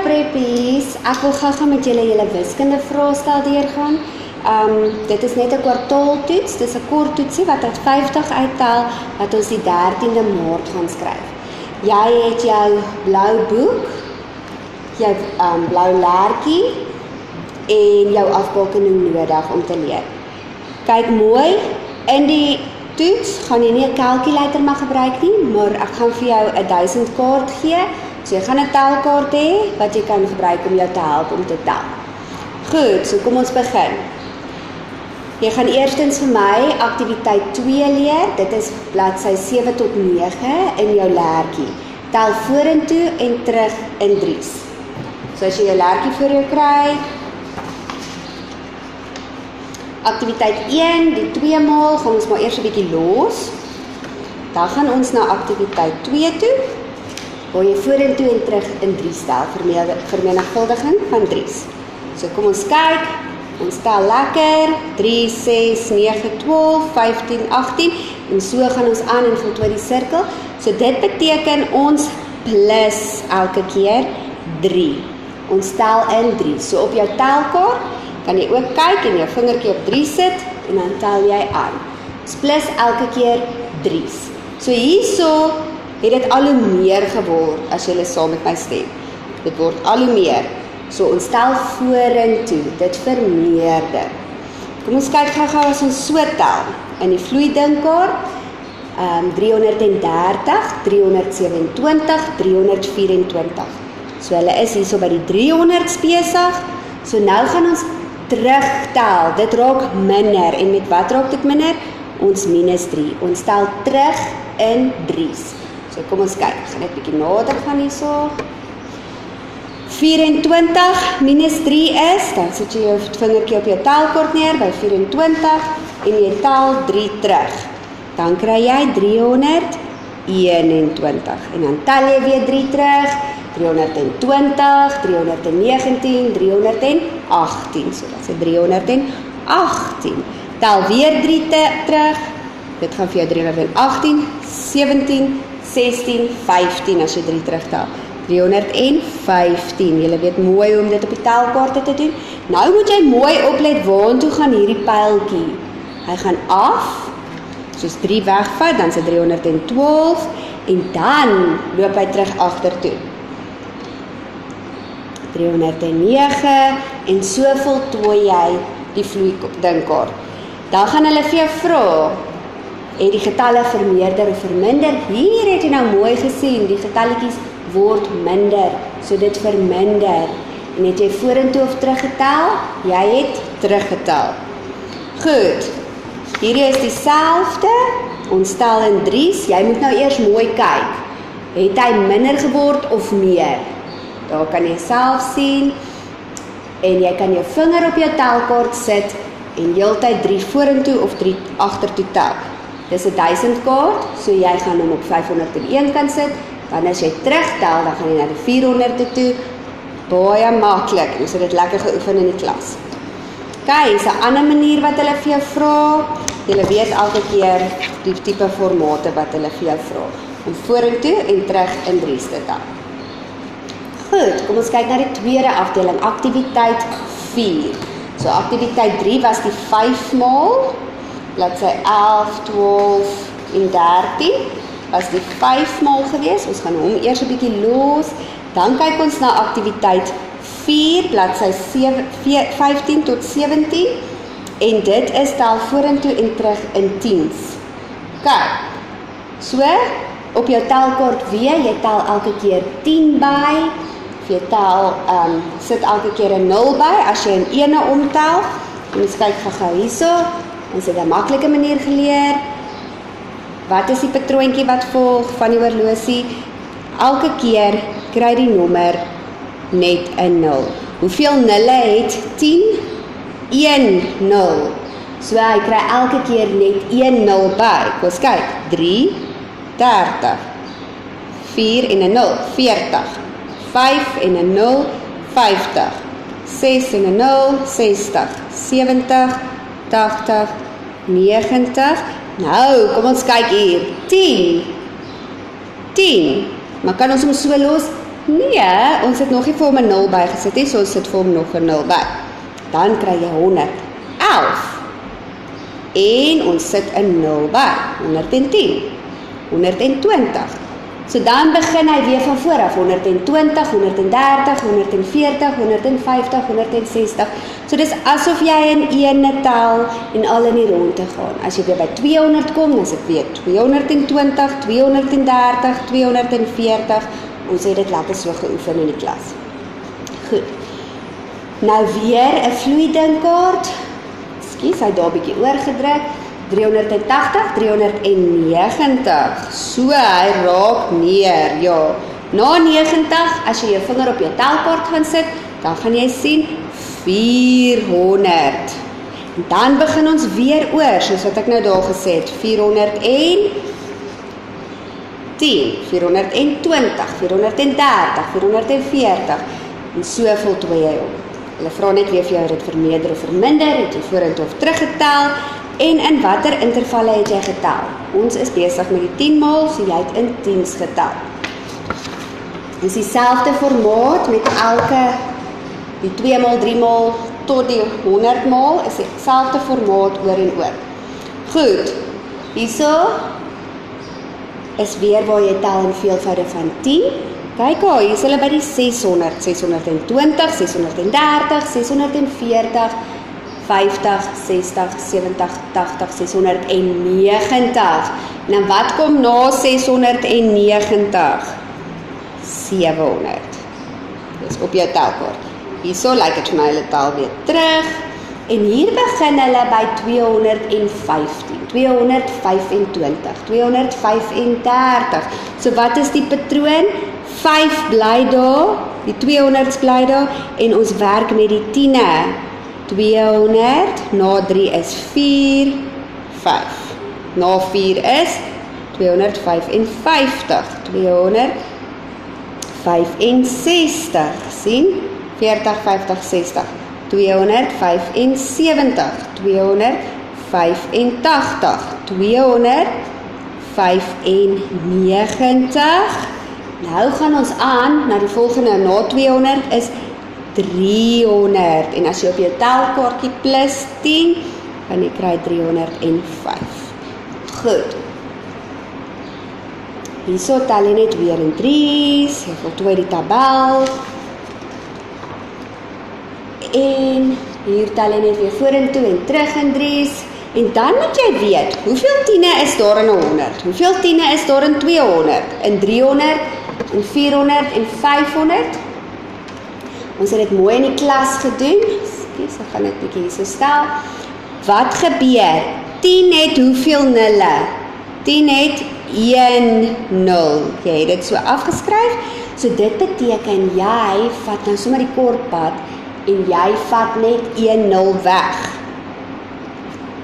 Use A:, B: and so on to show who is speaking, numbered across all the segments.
A: preppies, ek wil gou met julle wiskunde vraestel deurgaan. Dit is net 'n kwartaaltoets, dis 'n kort toetsie wat uit 50 uittel, wat ons die 13de Maart gaan skryf. Jy het jou blou boek, jou blou lêertjie en jou afbakening nodig om te leer. Kyk mooi, in die toets gaan jy nie 'n calculator mag gebruik nie, maar ek gaan vir jou 'n 1000 kaart gee. So jy gaan 'n telkaart hê wat jy kan gebruik om jou te help om te tel. Goed, so kom ons begin. Jy gaan eerstens vir my aktiwiteit 2 leer. Dit is bladsy 7 tot 9 in jou lêertjie. Tel vorentoe en terug in dries. So as jy jou lêertjie voor jou kry, aktiwiteit 1, die 2 maal, gaan ons maar eers 'n bietjie los. Dan gaan ons na aktiwiteit 2 toe, waar jy vorentoe en terug in dries tel, vermenigvuldiging van dries. So kom ons kyk, ons tel lekker, 3, 6, 9, 12, 15, 18, en so gaan ons aan en voltooi die sirkel. So dit beteken ons plus elke keer 3. Ons tel in 3. So op jou telkaart kan jy ook kyk en jou vingertjie op 3 sit en dan tel jy aan. Ons plus elke keer 3's. So hierso het dit al hoe meer geword as jy saam met my stem. Dit word al hoe meer. So ons tel vorentoe, dit vermeerder. Kom ons kyk gou as ons so tel. In die vloeidingkaart 330, 327, 324. So hulle is hierso by die 300's besig. So nou gaan ons terugtel. Dit raak minder. En met wat raak dit minder? Ons minus 3. Ons tel terug in 3's. So kom ons kyk. Ek gaan net 'n bietjie nader gaan hierso. 24 minus 3 is, dan sit jy jou vingertjie op jou telkaart neer by 24 en jy tel 3 terug. Dan kry jy 321 en dan tel jy weer 3 terug, 320, 319, 318, so dat is 318. Tel weer 3 terug, dit gaan vir jou 318, 17, 16, 15 as jy 3 terugtel. 315, julle weet mooi om dit op die telkaarte te doen. Nou moet jy mooi oplet waantoe gaan hierdie pyltjie. Hy gaan af, soos 3 wegvat, dan is dit 312 en dan loop hy terug agtertoe. 309 en so voltooi jy die vloeidingkaart. Dan gaan hulle vir jou vra, het die getalle vermeerder of verminder? Hier het jy nou mooi gesien, die getalletjies word minder, so dit verminder. En het jy vorentoe of teruggetel? Jy het teruggetel. Goed, hierdie is dieselfde, ons tel in 3's, jy moet nou eers mooi kyk. Het hy minder geword of meer? Daar kan jy self sien, en jy kan jou vinger op jou telkaart sit, en heeltyd 3 vorentoe of 3 agtertoe tel. Dis 'n 1000 kaart, so jy gaan hom op 501 kan sit, dan as jy terugtel, dan gaan jy na die 400 toe, baie maklik, ons het dit lekker geoefen in die klas. Kyk, is 'n ander manier wat hulle vir jou vra, julle weet elke keer die tipe formate wat hulle vir jou vra, om vorentoe en terug in 3's te tel. Goed, kom ons kyk na die tweede afdeling, aktiwiteit 4. So aktiwiteit 3 was die 5 maal, bladsy 11, 12 en 13, was die 5 maal gewees, ons gaan hom eers 'n bietjie los, dan kyk ons na aktiwiteit 4, bladsy 15 tot 17, en dit is tel vorentoe en terug in 10's. Kyk, so, op jou telkaart weer, jy tel elke keer 10 by, of jy tel, sit elke keer 'n 0 by, as jy in ene omtel, en ons kyk gou hierso, ons het 'n maklike manier geleer. Wat is die patroontjie wat volg van die horlosie? Elke keer kry die nommer net 'n 0. Hoeveel nulle het 10? 1 0. So hy kry elke keer net 1 0 by. Kom ons kyk. 3, 30. 4 en 'n 0, 40. 5 en 'n 0, 50. 6 en 'n 0, 60. 70, 80, 90. Nou, kom ons kyk hier. 10. Maar kan ons hom so los? Nee, ons het nog nie vir hom 'n 0 bygesit nie, so ons sit vir hom nog 'n 0 by. Dan kry jy 111. En ons sit 'n 0 by, 110, 120. So dan begin hy weer van voor af, 120, 130, 140, 150, 160. So dis asof jy in ene tel en al in die ronde gaan. As jy weer by 200 kom, dan is dit weer 220, 230, 240. Ons het dit lekker so geoefen in die klas. Goed. Nou weer 'n vloeidingkaart. Ekskuus, hy het daar 'n bietjie oorgedruk. 380, 390. So, hy raak neer. Ja. Na 90, as jy jou vinger op jou telkaart gaan sit, dan gaan jy sien 400. En dan begin ons weer oor, soos wat ek nou daar gesê het. 410, 420, 430, 440. En so voltooi jy op. Hulle vra net weer vir jou, het vermeerder of verminder, het jy vorentoe of teruggetel, en in watter intervalle het jy getel? Ons is besig met die 10 maal, so jy het in 10s getel. Dit is dieselfde formaat met elke, die 2 maal, 3 maal, tot die 100 maal, is dieselfde formaat oor en oor. Goed, hierso is weer waar jy tel in veelvoude van 10. Kyk al, hier is hulle by die 600, 620, 630, 640, 50, 60, 70, 80, 690. Nou wat kom na 690? 700. Dis op jou telkaart. Hierso lyk dit vir my hulle tel weer terug. En hier begin hulle by 215, 225, 235. So wat is die patroon? 5 bly daar, die 200's bly daar, en ons werk met die 10e. 200, na 3 is 4, 5. Na 4 is 255, 265, sien? 40, 50, 60. 275, 285, 295. Nou gaan ons aan na die volgende, na 200 is 300. En as jy op jou telkaartjie plus 10, gaan jy kry 305. Goed. Hierso tel jy net weer in 3's, jy voltooi die tabel. En hier tel jy net weer vorentoe en terug in 3's. En dan moet jy weet, hoeveel 10e is daar in 100? Hoeveel 10e is daar in 200? In 300, in 400 en 500? Ons het dit mooi in die klas gedoen. Ek gaan dit bietjie hier so stel. Wat gebeur? 10 het hoeveel nulle? 10 het 1 0. Jy het dit so afgeskryf. So dit beteken jy vat nou sommer die kortpad en jy vat net 1 0 weg.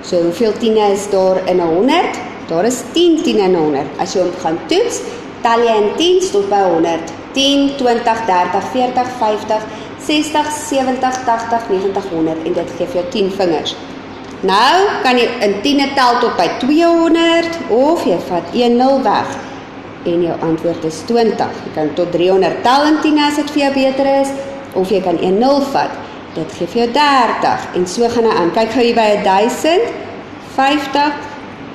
A: So hoeveel 10e is daar in 100? Daar is 10 10 in 100. As jy hom gaan toets, tel jy in 10 tot by 100. 10, 20, 30, 40, 50, 60, 70, 80, 90, 100 en dit geef jou 10 vingers. Nou kan jy in 10e tel tot by 200 of jy vat 1 0 weg en jou antwoord is 20. Jy kan tot 300 tel in 10 as dit vir jou beter is of jy kan 1 0 vat. Dit geef jou 30 en so gaan hy aan. Kyk gou hier by 1050.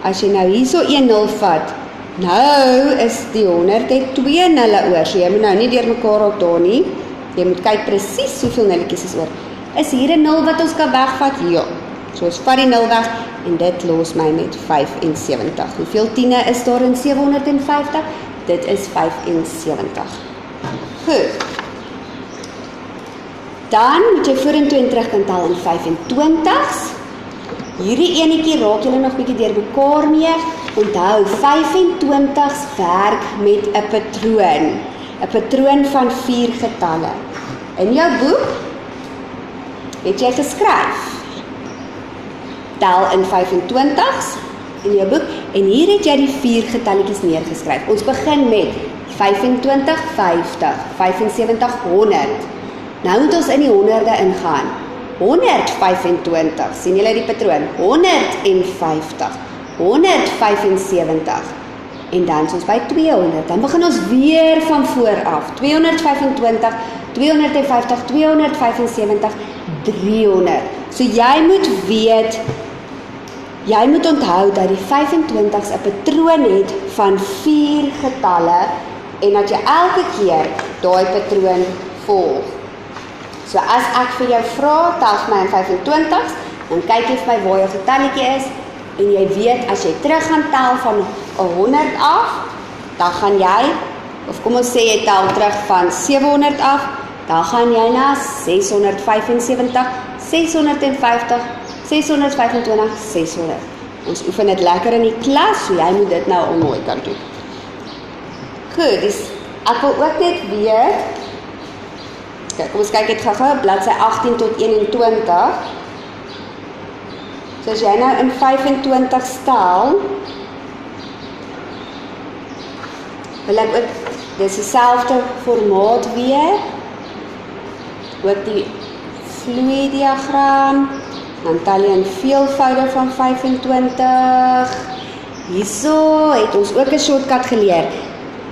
A: As jy nou hierso 1 0 vat, nou is die 100 het 2 nulle oor. So jy moet nou nie deur mekaar raak daar nie. Jy moet kyk presies hoeveel nulletjies is oor. Is hier 'n 0 wat ons kan wegvat? Ja. So ons vat die 0 weg en dit los my met 75. Hoeveel 10e is daar in 750? Dit is 75. Goed. Dan moet jy vorentoe en terug kan tel in 25's. Hierdie enetjie raak julle nog bietjie deur mekaar mee. Onthou, 25's werk met 'n patroon. 'n Patroon van 4 getalle. In jou boek het jy geskryf. Tel in 25's in jou boek en hier het jy die 4 getalletjies neergeskryf. Ons begin met 25, 50, 75, 100. Nou moet ons in die honderde ingaan. 125, sien julle die patroon? 150, 175, En dan is ons by 200. Dan begin ons weer van voor af. 225, 250, 275, 300. So jy moet weet, jy moet onthou dat die 25's 'n patroon het van 4 getalle en dat jy elke keer daai patroon volg. So as ek vir jou vra, tel vir my in 25's, dan kyk jy vir my waar jou getalletjie is en jy weet as jy terug gaan tel van 100 af, dan gaan jy, of kom ons sê jy tel terug van 700 af, dan gaan jy na 675, 650, 625, 600. Ons oefen dit lekker in die klas, so jy moet dit nou al nooit kan doen. Goed, dus ek wil ook net weet, kyk, kom ons kyk het gou-gou, bladsy 18 tot 21. So as jy nou in 25 stel, wil ek ook, dis dieselfde formaat weer, ook die vloeidiagram, dan tel jy in veelvoude van 25, hierso het ons ook 'n shortcut geleer,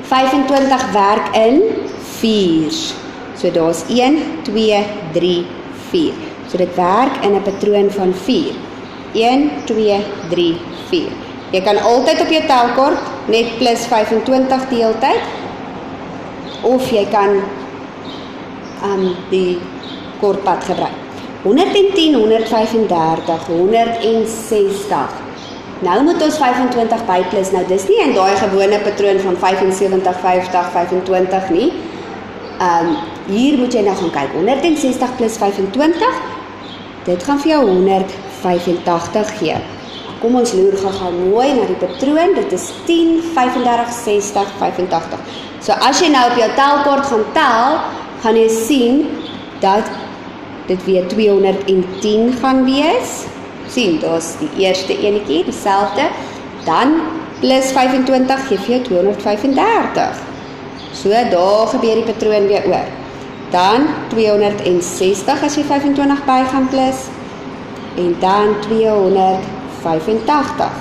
A: 25 werk in 4's, so daar's 1, 2, 3, 4, so dit werk in 'n patroon van 4, 1, 2, 3, 4, jy kan altyd op jou telkaart net plus 25 die hele tyd, of jy kan die kortpad gebruik. 110, 135, 160. Nou moet ons 25 by plus. Nou dis nie in daai gewone patroon van 75, 50, 25 nie. Hier moet jy nou gaan kyk. 160 plus 25. Dit gaan vir jou 185 gee. Kom ons loer gou mooi na die patroon. Dit is 10, 35, 60, 85. So as jy nou op jou telkaart gaan tel, gaan jy sien dat dit weer 210 gaan wees. Sien, daar's die eerste enetjie, dieselfde. Dan plus 25 gee vir jou 235. So daar gebeur die patroon weer oor. Dan 260 as jy 25 by gaan plus. En dan 285.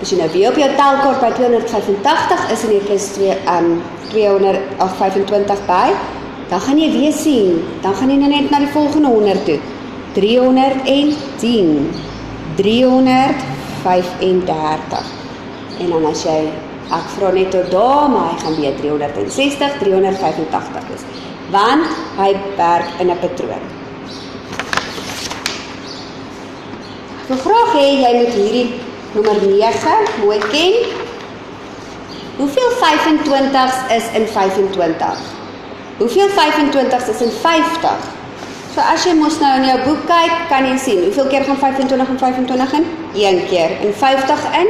A: As jy nou weer op jou telkaart by 285 is en jy plus 225 by, dan gaan jy weer sien, dan gaan jy nou net na die volgende 100 toe. 310, 335. En dan as jy, ek vra net tot daar, maar hy gaan weer 360, 385 is. Want hy werk in 'n patroon. Ek wil graag hê jy moet hierdie nommer 9 mooi ken. Hoeveel 25's is in 25? Hoeveel 25's is in 50? So as jy mos nou in jou boek kyk, kan jy sien, hoeveel keer gaan 25 en 25 in? 1 keer. In 50 in?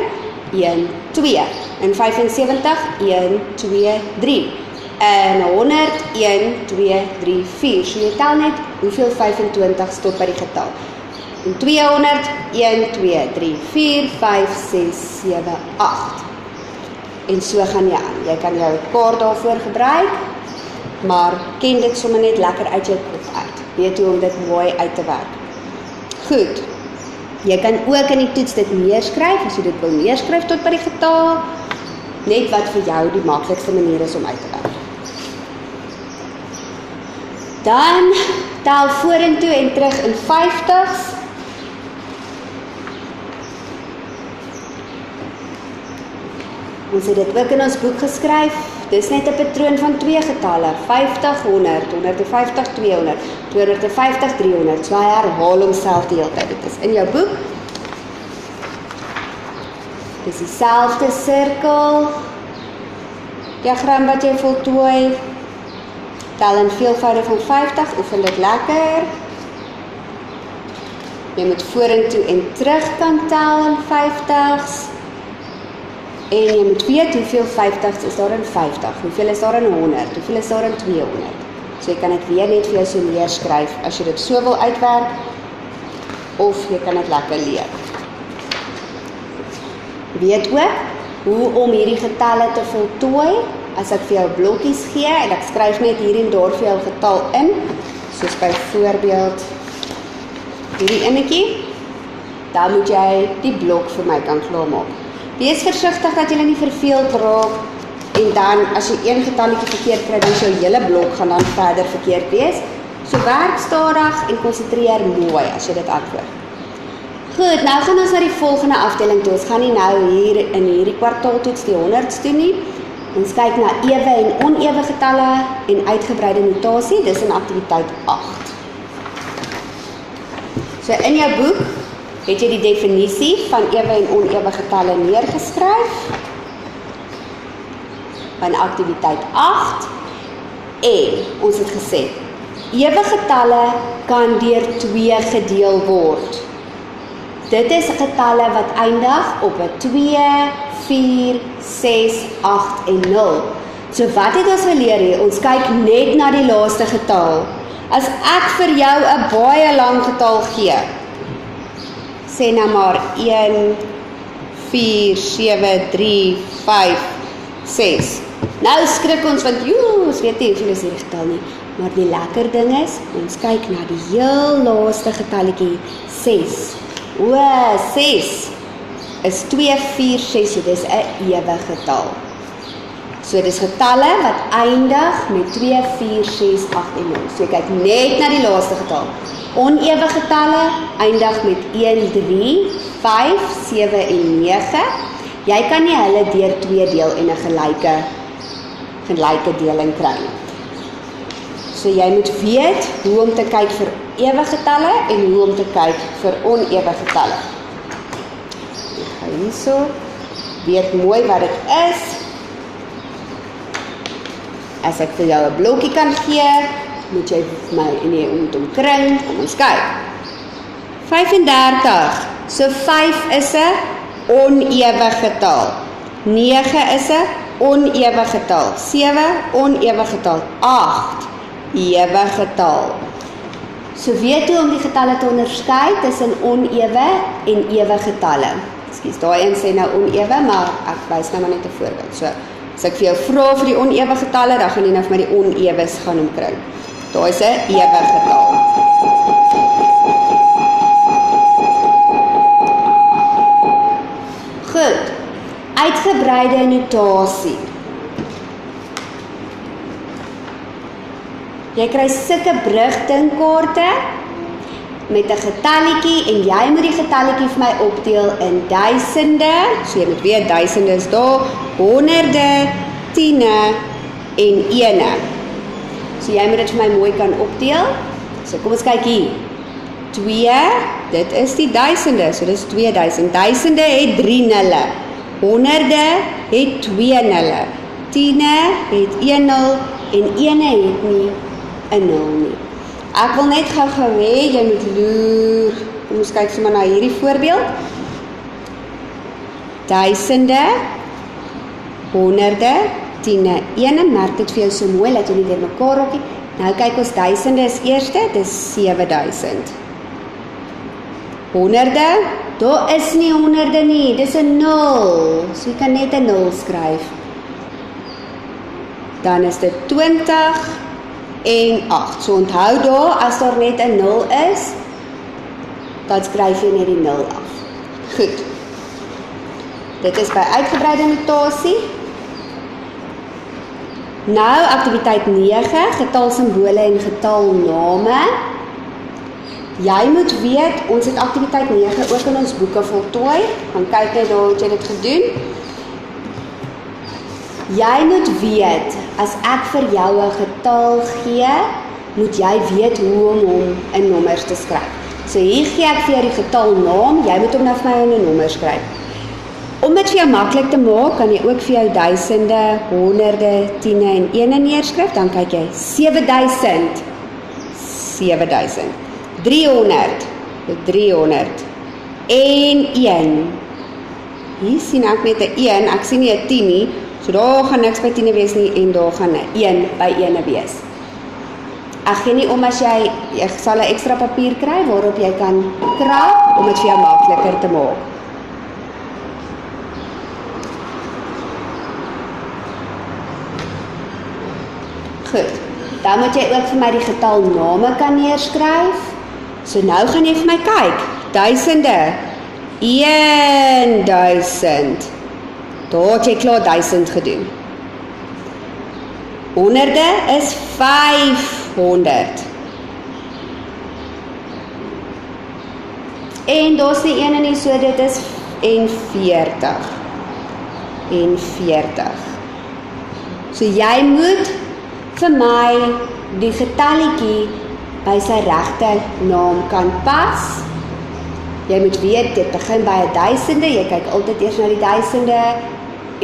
A: 1, 2. In 75, 1, 2, 3. In 100, 1, 2, 3, 4. So jy tel net hoeveel 25's tot by die getal. In 200, 1, 2, 3, 4, 5, 6, 7, 8. En so gaan jy aan. Jy kan jou kaart daarvoor gebruik, maar ken dit sommer net lekker uit jou kop uit. Weet hoe om dit mooi uit te werk. Goed, jy kan ook in die toets dit neerskryf, as jy dit wil neerskryf tot by die getal, net wat vir jou die maklikste manier is om uit te werk. Dan tel vorentoe en terug in 50's. Ons het dit ook in ons boek geskryf. Dis net 'n patroon van 2 getalle, 50, 100, 150, 200, 250, 300. So hy herhaal homself die hele tyd. Dit is in jou boek. Dis dieselfde sirkel diagram wat jy voltooi. Tel in veelvoude van 50, oefen dit lekker. Jy moet vorentoe en terug kan tel in 50's. En jy moet weet hoeveel 50's is daar in 50, hoeveel is daar in 100, hoeveel is daar in 200. So jy kan dit weer net vir jou so neerskryf as jy dit so wil uitwerk, of jy kan dit lekker leer. Weet ook hoe om hierdie getalle te voltooi, as ek vir jou blokkies gee, en ek skryf net hier en daar vir jou getal in, soos byvoorbeeld hierdie enetjie, dan moet jy die blok vir my kan klaarmaak. Wees versigtig dat jy nie verveeld raak en dan as jy een getalletjie verkeerd kry, dan jou hele blok gaan dan verder verkeerd wees. So werk stadig en konsentreer mooi as jy dit antwoord. Goed, nou gaan ons na die volgende afdeling toe. Ons gaan nie nou hier in hierdie kwartaaltoets die 100s doen nie. Ons kyk na ewe en onewe getalle en uitgebreide notasie, dis in aktiwiteit 8. So in jou boek het jy die definisie van ewe en onewe getalle neergeskryf van aktiwiteit 8 en ons het gesê, ewe getalle kan deur 2 gedeel word. Dit is getalle wat eindig op 'n 2, 4, 6, 8 en 0. So wat het ons geleer hier? Ons kyk net na die laaste getal. As ek vir jou 'n baie lang getal gee, sê nou maar 1, 4, 7, 3, 5, 6. Nou skrik ons want ons weet nie hoeveel is hierdie getal nie. Maar die lekker ding is, ons kyk na die heel laaste getalletjie, 6. 6 is 2, 4, 6, so dis 'n ewe getal. So dis getalle wat eindig met 2, 4, 6, 8 en 0. So kyk net na die laaste getal. Onewe getalle eindig met 1, 3, 5, 7 en 9. Jy kan nie hulle deur 2 deel en 'n gelyke deling kry nie. So jy moet weet hoe om te kyk vir ewe getalle en hoe om te kyk vir onewe getalle. Ek gaan hierso, weet mooi wat dit is. As ek vir jou 'n blokkie kan gee, moet jy vir my en jy moet hom kring, kom ons kyk. 35, so 5 is 'n onewe getal. 9 is 'n onewe getal. 7, onewe getal. 8, ewe getal. So weet hoe om die getalle te onderskei tussen onewe en ewe getalle. Ekskuus, daai een sê nou onewe, maar ek wys nou maar net 'n voorbeeld. So, as ek vir jou vra vir die onewe getalle, dan gaan jy nou vir my die onewes gaan omkry. Daai is 'n ewe getal. Goed. Uitgebreide notasie. Jy kry sulke brugdingkaarte met 'n getalletjie en jy moet die getalletjie vir my opdeel in duisende. So jy moet weet duisende is daar, honderde, tiene en ene. So jy moet dit vir my mooi kan opdeel. So kom ons kyk hier. 2, dit is die duisende, so dis 2000. Duisende het 3 nulle. Honderde het 2 nulle. Tiene het 1 nul en ene het nie 'n nul nie. Ek wil net gou hê jy moet loer. Kom ons kyk sommer na hierdie voorbeeld. Duisende, honderde, tiene, ene, merk dit vir jou so mooi, laat jy nie deur mekaar raak nie. Nou kyk ons duisende is eerste, dis 7000. Honderde, daar is nie honderde nie, dis 'n 0. So jy kan net 'n 0 skryf. Dan is dit 20 en 8. So onthou daar, as daar net 'n 0 is, dan skryf jy net die 0 af. Goed. Dit is by uitgebreide notasie. Nou aktiwiteit 9, getalsimbole en getalname. Jy moet weet, ons het aktiwiteit 9 ook in ons boeke voltooi. Gaan kyk net daar het jy dit gedoen. Jy moet weet, as ek vir jou 'n getal gee, moet jy weet hoe om hom in nommers te skryf. So hier gee ek vir jou die getalnaam, jy moet hom nou vir my in 'n nommer skryf. Om dit vir jou maklik te maak, kan jy ook vir jou duisende, honderde, tiene en ene neerskryf, dan kyk jy 7000, 7000, 300, 300, en 1. Hier sien ek net 'n 1, ek sien nie 'n 10 nie, so daar gaan niks by 10 wees nie, en daar gaan 'n 1 by 1 wees. Ek gee nie om as jy sal 'n ekstra papier kry, waarop jy kan krap, om dit vir jou makliker te maak. Goed, dan moet jy ook vir my die getalname kan neerskryf. So nou gaan jy vir my kyk, duisende, 1000, Daar het jy klaar 1000 gedoen. Honderde is 500. En daar's die een nie, so dit is 40. 40. So jy moet vir my die getalletjie by sy regte naam kan pas. Jy moet weet, dit begin by 1000, jy kyk altyd eers na die 1000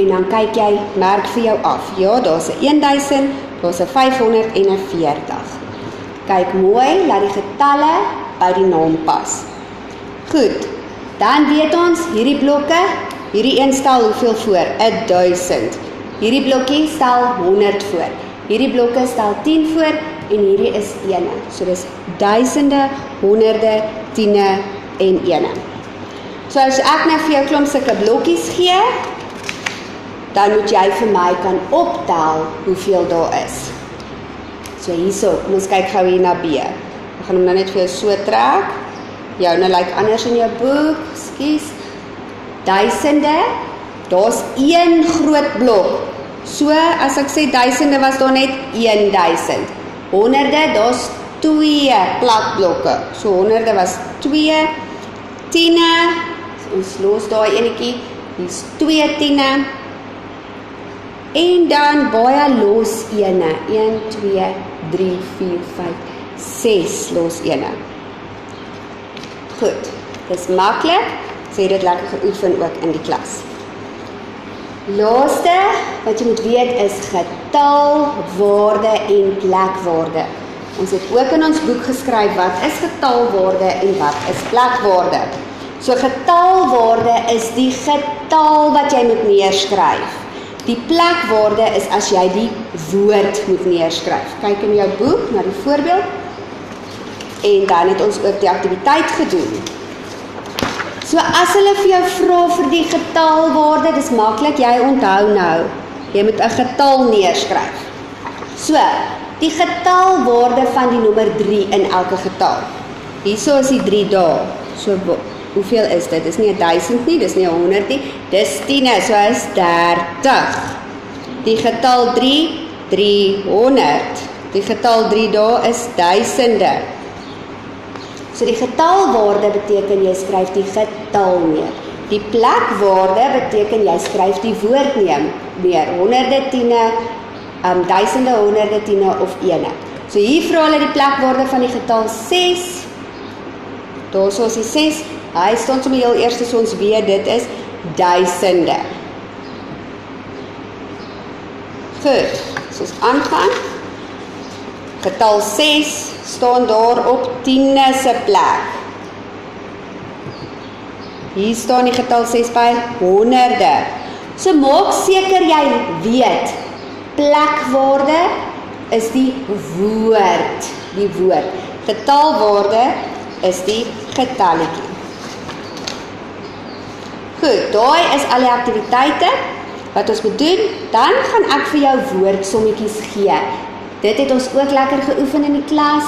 A: en dan kyk jy, merk vir jou af. Ja, daar's 'n 1000, daar's 'n 500 en 'n 40. Kyk mooi, laat die getalle by die naam pas. Goed, dan weet ons, hierdie blokke, hierdie een stel hoeveel voor? 1000. Hierdie blokkie stel 100 voor. Hierdie blokke stel 10 voor en hierdie is 1. So dis duisende, honderde, tiene en 1. So as ek nou vir jou klomp sulke blokkies gee, dan moet jy vir my kan optel hoeveel daar is. So hierso, kom ons kyk gou hier na B. Ek gaan hom nou net vir jou so trek. Joune lyk anders in jou boek, skus. Duisende, daar's een groot blok. So as ek sê duisende was daar net 1000. Honderde, daar's 2 plakblokke. So honderde was 2. Tiene, ons los daai enetjie, hier's 2 tiene. En dan baie los ene, 1, 2, 3, 4, 5, 6 los ene. Goed, dis maklik, sê dit lekker geoefen ook in die klas. Laaste, wat jy moet weet is getalwaarde en plekwaarde. Ons het ook in ons boek geskryf wat is getalwaarde en wat is plekwaarde. So getalwaarde is die getal wat jy moet neerskryf. Die plekwaarde is as jy die woord moet neerskryf. Kyk in jou boek na die voorbeeld. En dan het ons ook die aktiwiteit gedoen. So as hulle vir jou vra vir die getalwaarde, dis maklik, jy onthou nou. Jy moet 'n getal neerskryf. So, die getalwaarde van die nommer 3 in elke getal. Hierso is die 3 dae. So hoeveel is dit? Dis nie 1000 nie, dis nie 100 nie, dis 10, so is 30. Die getal 3, 300. Die getal 3 dae is duisende. So die getalwaarde beteken jy skryf die getal neer. Die plekwaarde beteken jy skryf die woord neer. Honderde, tiene, duisende, honderde, tiene of ene. So hier vra hulle die plekwaarde van die getal 6. Daarso is die 6. Hy staan sommer heel eers so ons weet dit is duisende. Goed, so ons aangaan. Getal 6 staan daar op tiene se plek. Hier staan die getal 6 by honderde. So maak seker jy weet, plekwaarde is die woord. Getalwaarde is die getalletjie. Goed, daai is al die aktiwiteite wat ons moet doen. Dan gaan ek vir jou woordsommetjies gee. Dit het ons ook lekker geoefen in die klas.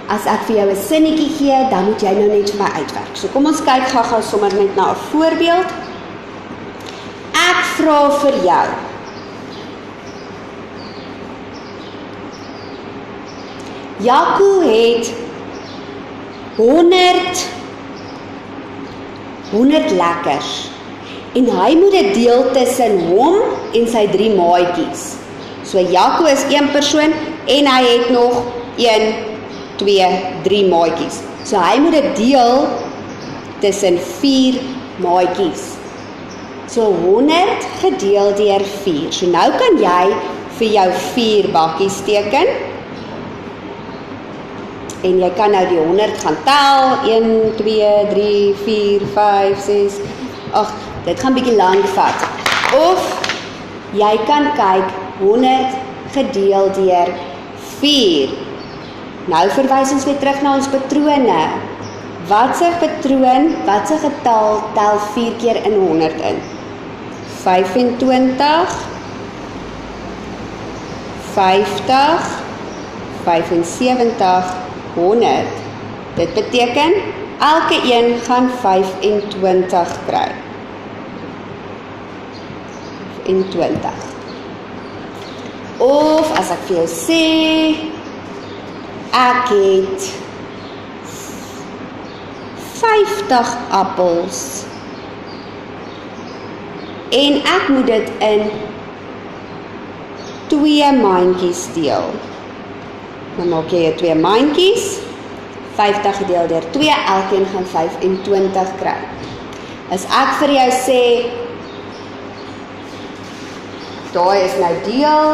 A: As ek vir jou 'n sinnetjie gee, dan moet jy nou net vir my uitwerk. So kom ons kyk gou sommer net na 'n voorbeeld. Ek vra vir jou. Jaco het 100 lekkers. En hy moet dit deel tussen hom en sy 3 maatjies. So Jaco is 1 persoon en hy het nog 1, 2, 3 maatjies. So hy moet dit deel tussen 4 maatjies. So 100 gedeel deur 4. So nou kan jy vir jou 4 bakkies teken. En jy kan nou die 100 gaan tel. 1, 2, 3, 4, 5, 6, 8. Dit gaan bietjie lank vat. Of jy kan kyk 100 gedeel deur 4. Nou verwys ons weer terug na ons patrone. Wat se patroon, wat se getal tel 4 keer in 100 in? 25, 50, 75, 100. Dit beteken elke een gaan 25 kry. 25. Of as ek vir jou sê, ek het 50 appels en ek moet dit in 2 mandjies deel. Dan maak jy jou 2 mandjies, 50 gedeel deur 2, elkeen gaan 25 kry. As ek vir jou sê, daai is nou deel,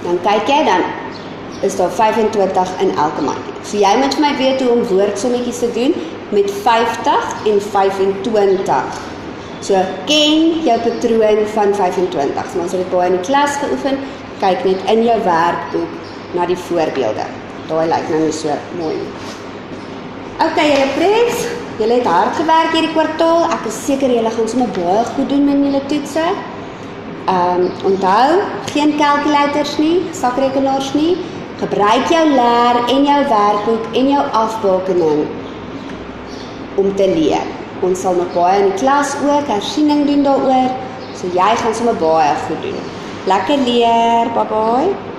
A: dan kyk jy, dan is daar 25 in elke mandjie. So jy moet vir my weet hoe om woordsommetjies te doen met 50 en 25. So ken jou patroon van 25. So ons het dit baie in die klas geoefen, kyk net in jou werkboek na die voorbeelde. Daai lyk nou nie so mooi nie. Ok, julle prins, julle het hard gewerk hierdie kwartaal. Ek is seker julle gaan sommer baie goed doen met julle toetse. Onthou, geen calculators nie, sakrekenaars nie. Gebruik jou leer en jou werkboek en jou afbakening om te leer. Ons sal nog baie in die klas ook hersiening doen daaroor, so jy gaan sommer baie goed doen. Lekker leer, bye bye.